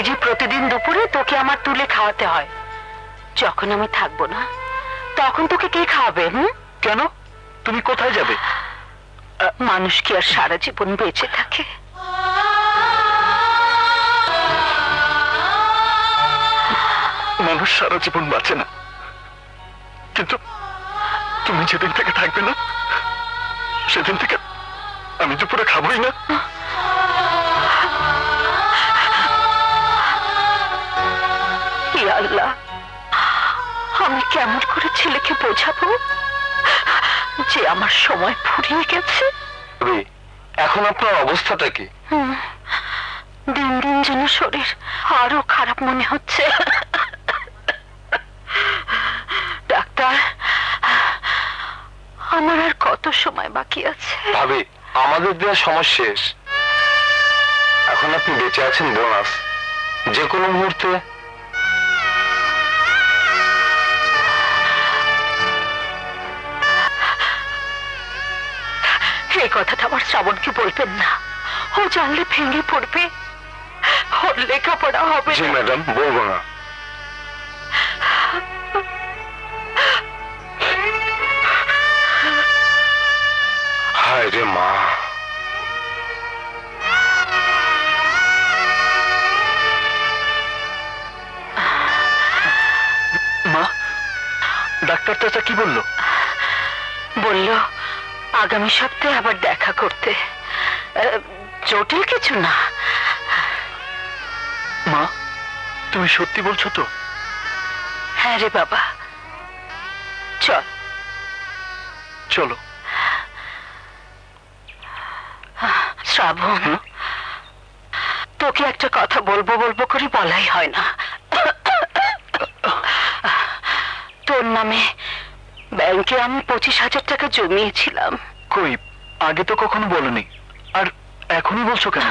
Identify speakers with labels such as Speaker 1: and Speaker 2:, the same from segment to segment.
Speaker 1: যে প্রতিদিন দুপুরে তোকে আমার তুলে খাওয়াতে হয়, যখন আমি থাকবো না তখন তোকে কে খাওয়াবে?
Speaker 2: কেন? তুমি কোথায় যাবে?
Speaker 1: মানুষ কি আর সারা জীবন বেঁচে থাকে?
Speaker 2: মানুষ সারা জীবন বাঁচে না, কিন্তু তুমি যেদিন থেকে থাকবে না সেদিন থেকে আমি দুপুরে খাবোই না।
Speaker 1: হে আল্লাহ, আমি কেমন করে ছেলেকে বোঝাবো যে আমার সময় ফুরিয়ে গেছে?
Speaker 2: এখন আপনার অবস্থাটা কি?
Speaker 1: দিন দিন যেন শরীর আরো খারাপ মনে হচ্ছে। ডাক্তার, আমার আর কত সময় বাকি আছে?
Speaker 2: ভাবি, আমাদের দেওয়া সময় শেষ। এখন আপনি বেঁচে আছেন বোনাস, যে কোনো মুহূর্তে
Speaker 1: এই কথাটা আমার শ্রাবণকে বলবেন না, ও জানলে ভেঙে পড়বে, ওর লেখাপড়া হবে
Speaker 2: জি
Speaker 1: না।
Speaker 2: ম্যাডাম, বলবো না। হায় রে মা, মা, ডাক্তার চাচা কি বললো?
Speaker 1: বলল আগামী সপ্তাহে আবার দেখা করতে। জটিল কিছু না।
Speaker 2: মা, তুমি সত্যি বলছো তো?
Speaker 1: হ্যাঁ রে বাবা, চল।
Speaker 2: চলো।
Speaker 1: শ্রাবণ, তোকে একটা কথা বলবো বলবো করে বলাই হয় না। তোর নামে ব্যাংকে আমি 25,000 টাকা জমিয়েছিলাম।
Speaker 2: কই, আগে তো কখনো বলনি, আর এখনই বলছো কেন?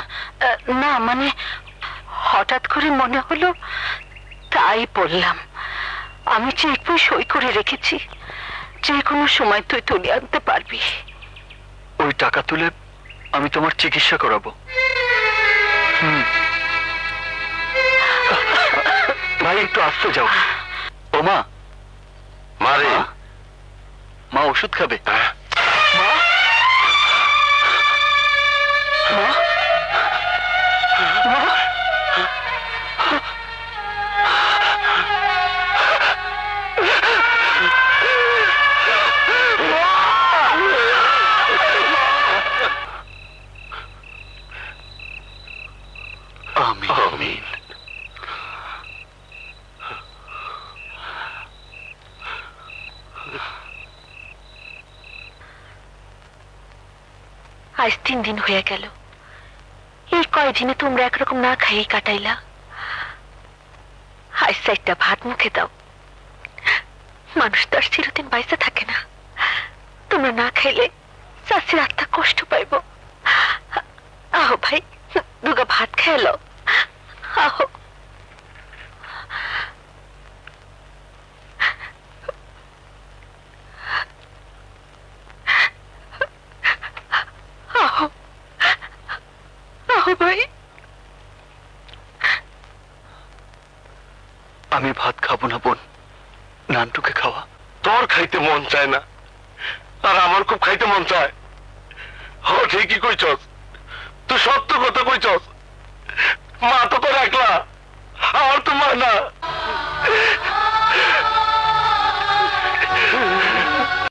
Speaker 1: না মানে হঠাৎ করে মনে হলো তাই বললাম। আমি চেক বই সই করে রেখেছি, যে কোনো সময় তুই তুলে আনতে পারবি।
Speaker 2: ওই টাকা তুলে আমি তোমার চিকিৎসা করাবো। ভাই, একটু আসতে যাও। ও মা, মারে মা ওষুধ খাবে? মা, মা, মা, আমিন।
Speaker 1: আজ 3 দিন হয়ে গেল। এই কয়দিনে তোমরা একরকম না খাইয়ে কাটাইলা। আজ 4টা ভাত মুখে দাও। মানুষ তো আর চিরদিন বাইসে থাকে না। তোমরা না খাইলে চাষির আত্মা কষ্ট পাইব। আহো ভাই, দুগা ভাত খেলো। আহো। আহো, আহো ভাই।
Speaker 2: আমি ভাত খাবো না বোন, নানটুকে খাওয়া।
Speaker 3: তোর খাইতে মন চায় না, আর আমার খুব খাইতে মন চায়। ও ঠিকই কইছস, তুই সত্য কথা কইছস। মা তো তোর একলা, আমার তো মা না।